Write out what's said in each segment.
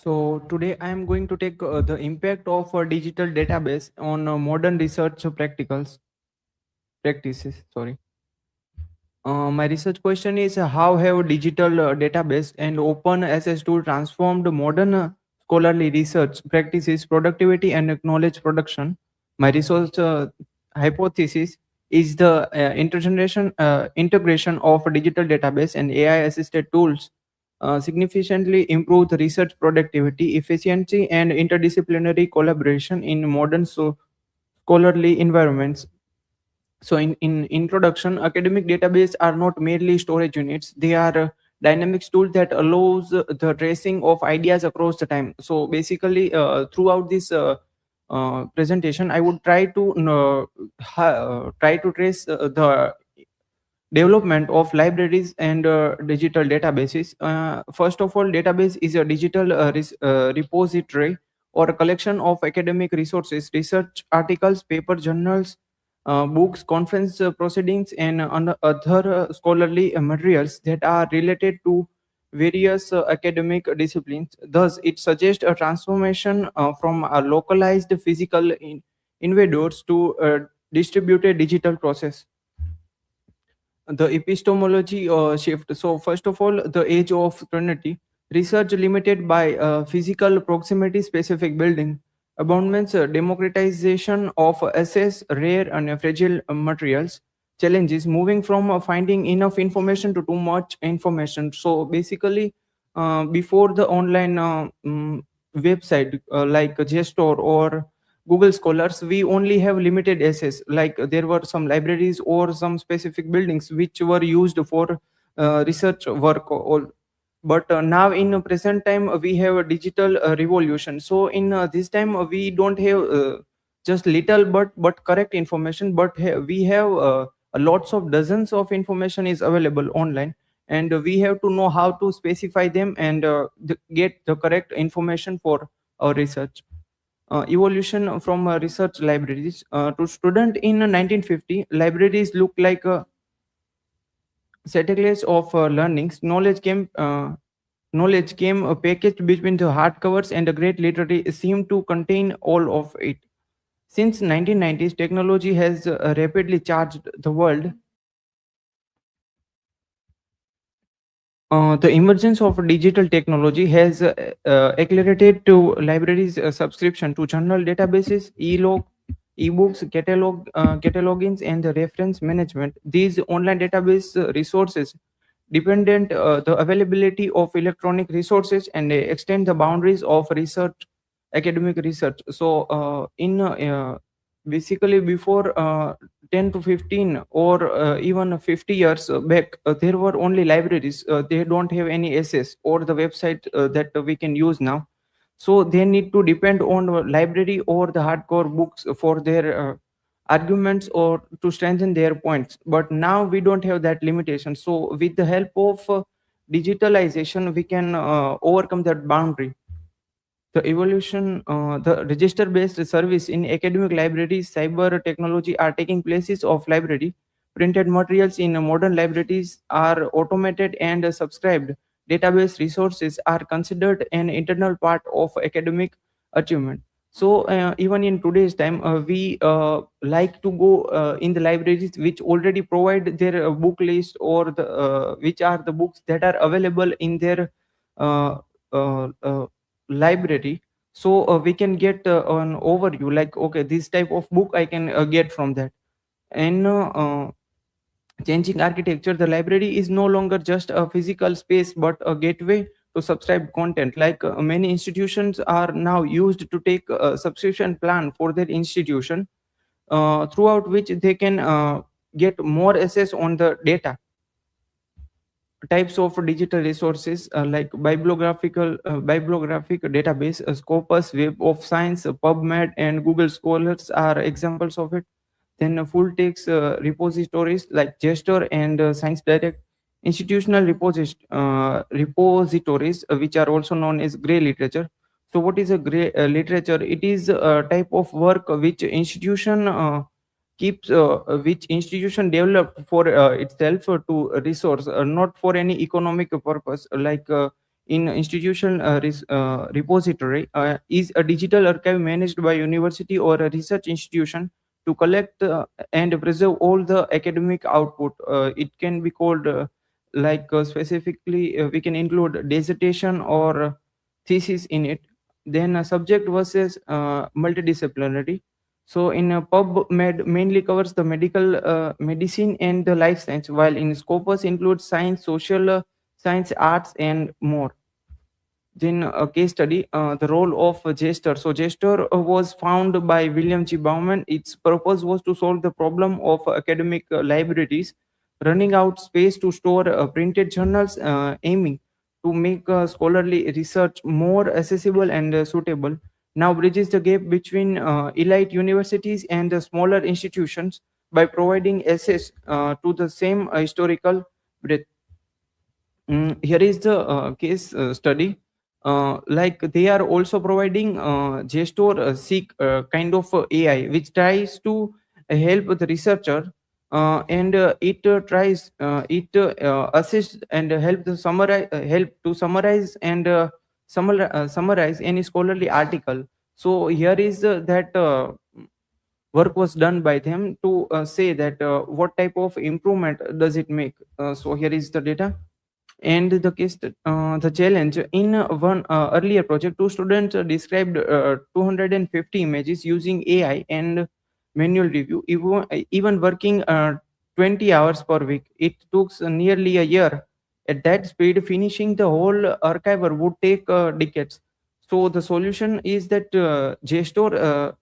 So today I am going to take the impact of a digital database on modern research practicals practices. Sorry. My research question is how have digital database and open access tool transformed modern scholarly research practices, productivity, and knowledge production? My research hypothesis is the integration of digital database and AI-assisted tools significantly improve the research productivity, efficiency, and interdisciplinary collaboration in modern scholarly environments. So in introduction, academic database are not merely storage units. They are dynamic tool that allows the tracing of ideas across the time. So basically throughout this presentation I would try to try to trace the development of libraries and digital databases. First of all, database is a digital repository or a collection of academic resources, research articles, paper journals, books, conference proceedings, and other scholarly materials that are related to various academic disciplines. Thus, it suggests a transformation from a localized physical invaders to a distributed digital process. The epistemology shift. So, first of all, the age of Trinity. Research limited by physical proximity specific building. Abundance, democratization of access, rare and fragile materials. Challenges moving from finding enough information to too much information. So, basically, before the online website like Gestor or Google Scholars, we only have limited access. Like there were some libraries or some specific buildings which were used for research work. But now in present time we have a digital revolution. So in this time we don't have just little but correct information, but we have lots of dozens of information is available online, and we have to know how to specify them and get the correct information for our research. Evolution from research libraries to student in 1950, libraries look like satellites of learnings. Knowledge came packaged between the hardcovers, and the great literary seemed to contain all of it. Since 1990s, technology has rapidly charged the world. The emergence of digital technology has accelerated to libraries subscription to journal databases, ebooks, catalogings, and the reference management. These online database resources dependent the availability of electronic resources and extend the boundaries of research, academic research. So in basically before 10 to 15 or even 50 years back, there were only libraries. They don't have any access or the website that we can use now. So they need to depend on library or the hardcore books for their arguments or to strengthen their points. But now we don't have that limitation. So with the help of digitalization, we can overcome that boundary. The evolution, the register-based service in academic libraries, cyber technology are taking places of library. Printed materials in modern libraries are automated and subscribed. Database resources are considered an internal part of academic achievement. So even in today's time, we like to go in the libraries which already provide their book list, or the which are the books that are available in their uh, library. So we can get an overview like, okay, this type of book I can get from that. And changing architecture, the library is no longer just a physical space but a gateway to subscribe content. Like many institutions are now used to take a subscription plan for their institution, throughout which they can get more access on the data. Types of digital resources like bibliographic database, Scopus, Web of Science, PubMed, and Google Scholars are examples of it. Then full text repositories like Gestor and Science Direct, institutional repositories, which are also known as gray literature. So what is a gray literature? It is a type of work which institution developed for itself to resource, not for any economic purpose. Like in institutional repository is a digital archive managed by university or a research institution to collect and preserve all the academic output. It can be called specifically we can include dissertation or thesis in it. Then subject versus multidisciplinary. So in PubMed mainly covers the medicine and the life science, while in Scopus includes science, social science, arts, and more. Then a case study, the role of a jester. So jester was found by William G. Bauman. Its purpose was to solve the problem of academic libraries running out space to store printed journals, aiming to make scholarly research more accessible and suitable. Now bridges the gap between elite universities and the smaller institutions by providing access to the same historical breadth. Here is the case study. They are also providing JSTOR Seek kind of AI, which tries to help the researcher and it assist and help to summarize and summarize any scholarly article. So here is that work was done by them to say that what type of improvement does it make. So here is the data and the challenge in one earlier project. Two students described 250 images using AI and manual review, even working 20 hours per week. It took nearly a year. At that speed, finishing the whole archiver would take decades. So the solution is that JSTOR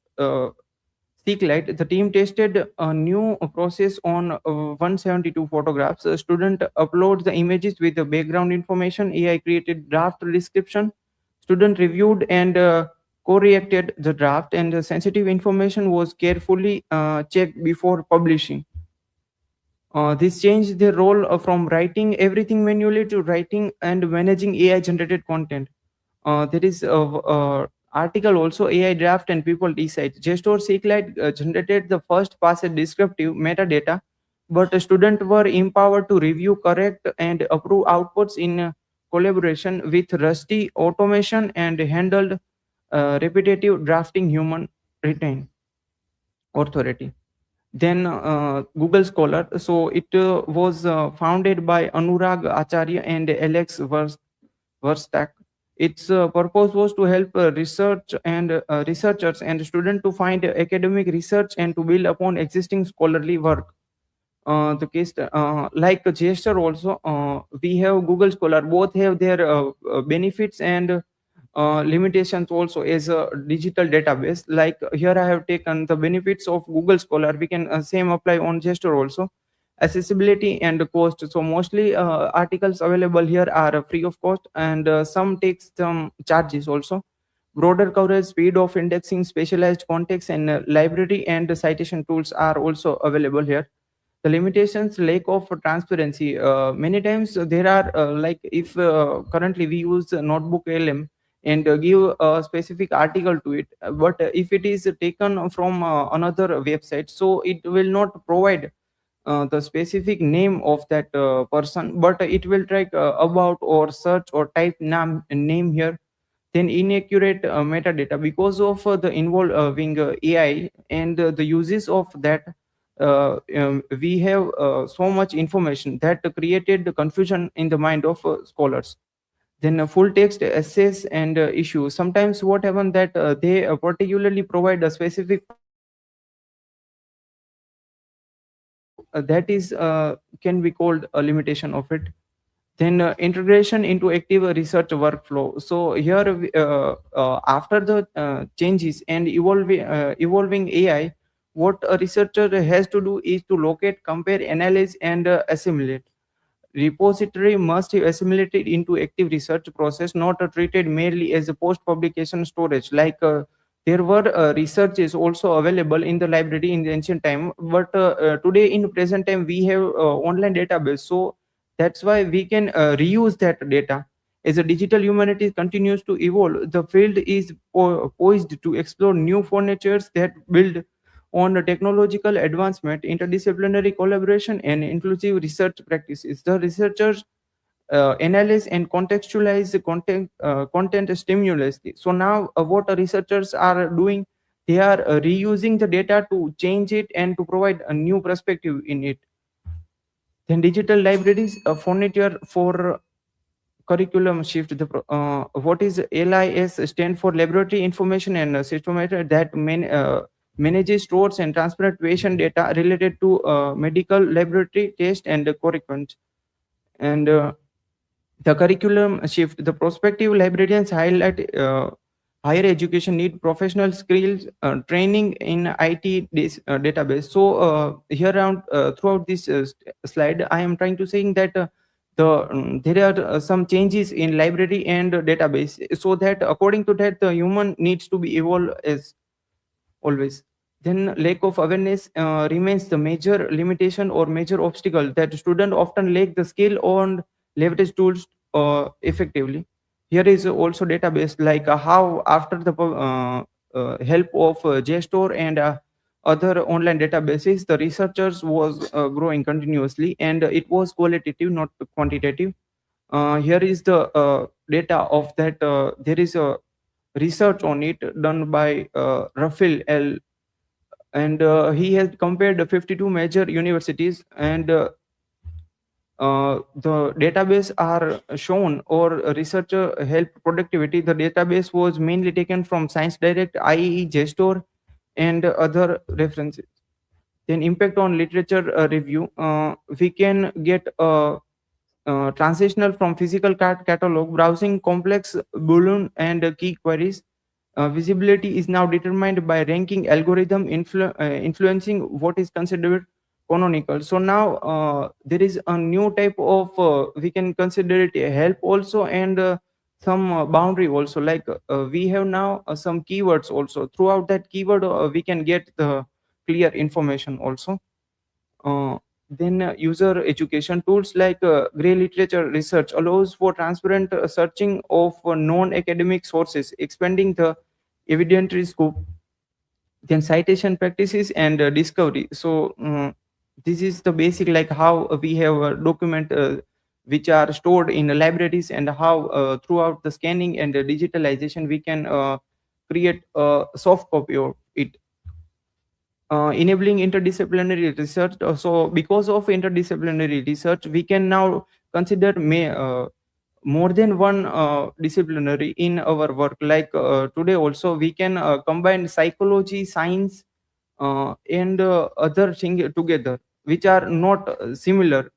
Seeklight, the team tested a new process on 172 photographs. A student uploads the images with the background information. AI created draft description. Student reviewed and corrected the draft, and the sensitive information was carefully checked before publishing. This changed their role from writing everything manually to writing and managing AI generated content. There is a article also AI draft and people decide. Gestor Seeklight generated the first pass descriptive metadata, but the students were empowered to review, correct, and approve outputs in collaboration with Rusty automation and handled repetitive drafting human retain authority. Then Google Scholar. So it was founded by Anurag Acharya and Alex Verstak. Its purpose was to help researchers and students to find academic research and to build upon existing scholarly work. The case like gesture also, we have Google Scholar. Both have their benefits and limitations also as a digital database. Like here I have taken the benefits of Google Scholar. We can same apply on gesture also. Accessibility and cost. So mostly articles available here are free of cost, and some takes some charges also. Broader coverage, speed of indexing, specialized context, and library and citation tools are also available here. The limitations, lack of transparency. Many times there are if currently we use notebook lm and give a specific article to it, but if it is taken from another website, so it will not provide the specific name of that person, but it will track about or search or type name here. Then inaccurate metadata because of the involving AI and the uses of that. We have so much information that created the confusion in the mind of scholars. Then full text essays and issues. Sometimes what happen that they particularly provide a specific part of the issue that is can be called a limitation of it. Then integration into active research workflow. So here after the changes and evolving AI, what a researcher has to do is to locate, compare, analyze, and assimilate. Repository must be assimilated into active research process, not treated merely as a post-publication storage. Like there were researches also available in the library in the ancient time, but today in present time we have online database. So that's why we can reuse that data. As the digital humanity continues to evolve, the field is poised to explore new furnitures that build on the technological advancement, interdisciplinary collaboration, and inclusive research practices. The researchers analyze and contextualize the content stimulously. So now what researchers are doing, they are reusing the data to change it and to provide a new perspective in it. Then digital libraries, a furniture for curriculum shift. What is LIS stand for Laboratory Information and Systemometer, that manages, stores, and transparent patient data related to medical laboratory test and curriculums. And the curriculum shift. The prospective librarians highlight higher education need professional skills training in IT database. So here around throughout this slide, I am trying to saying that there are some changes in library and database, so that according to that the human needs to be evolved as always. Then lack of awareness remains the major limitation or major obstacle, that students often lack the skill on leverage tools effectively. Here is also database, like how after the help of JSTOR and other online databases, the researchers was growing continuously, and it was qualitative, not quantitative. Here is the data of that. There is a research on it done by Rafael L, and he has compared 52 major universities, and the database are shown, or researcher help productivity. The database was mainly taken from Science Direct, IEE, JSTOR, and other references. Then impact on literature review. We can get transitional from physical catalog, browsing complex Boolean and key queries. Visibility is now determined by ranking algorithm influencing what is considered canonical. So now there is a new type of, we can consider it a help also, and some boundary also, like we have now some keywords also. Throughout that keyword we can get the clear information also. uh, then user education tools like gray literature research allows for transparent searching of non-academic sources, expanding the evidentiary scope. Then citation practices and discovery. So this is the basic, like how we have a document which are stored in the libraries, and how throughout the scanning and the digitalization we can create a soft copy of it. Enabling interdisciplinary research. So, because of interdisciplinary research, we can now consider more than one disciplinary in our work. Like today, also we can combine psychology, science, and other things together, which are not similar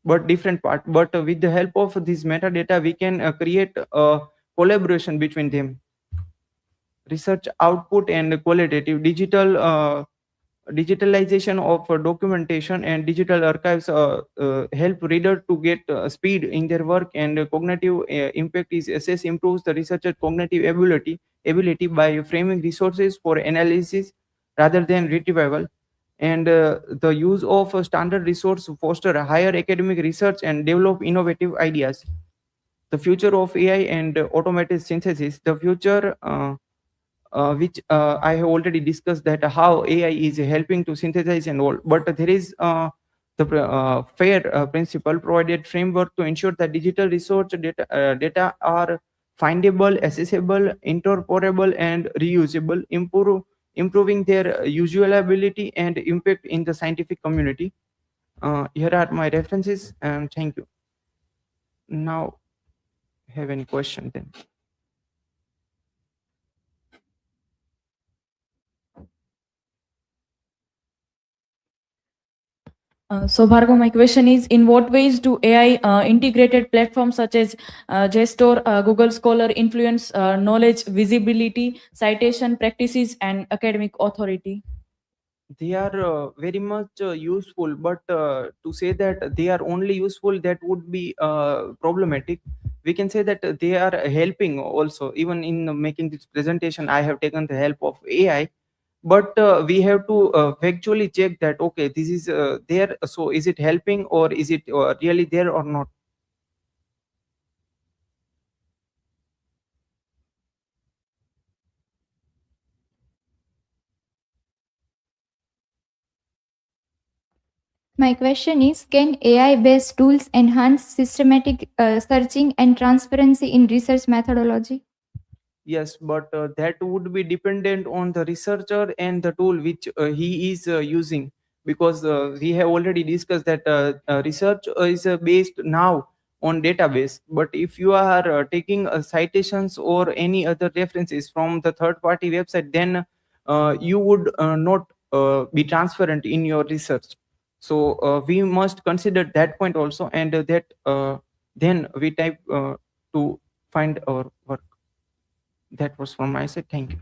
but different part. But with the help of this metadata, we can create a collaboration between them. Research output and qualitative. Digitalization of documentation and digital archives help reader to get speed in their work, and cognitive impact is assess improves the researcher cognitive ability by framing resources for analysis rather than retrieval. And the use of a standard resource foster a higher academic research and develop innovative ideas. The future of AI and automated synthesis. The future which I have already discussed, that how AI is helping to synthesize and all. But there is FAIR principle provided framework to ensure that digital research data are findable, accessible, interoperable, and reusable, improving their usability and impact in the scientific community. Here are my references, and thank you. Now, have any question then? So, Bhargav, my question is: in what ways do AI integrated platforms such as JSTOR, Google Scholar influence knowledge visibility, citation practices, and academic authority? They are very much useful, but to say that they are only useful, that would be problematic. We can say that they are helping also. Even in making this presentation, I have taken the help of AI, but we have to factually check that, okay, this is there, so is it helping, or is it really there or not? My question is, can AI based tools enhance systematic searching and transparency in research methodology? Yes, but that would be dependent on the researcher and the tool which he is using, because we have already discussed that research is based now on database. But if you are taking citations or any other references from the third party website, then you would not be transparent in your research. So we must consider that point also, and that then we type to find our work. That was from my side. Thank you.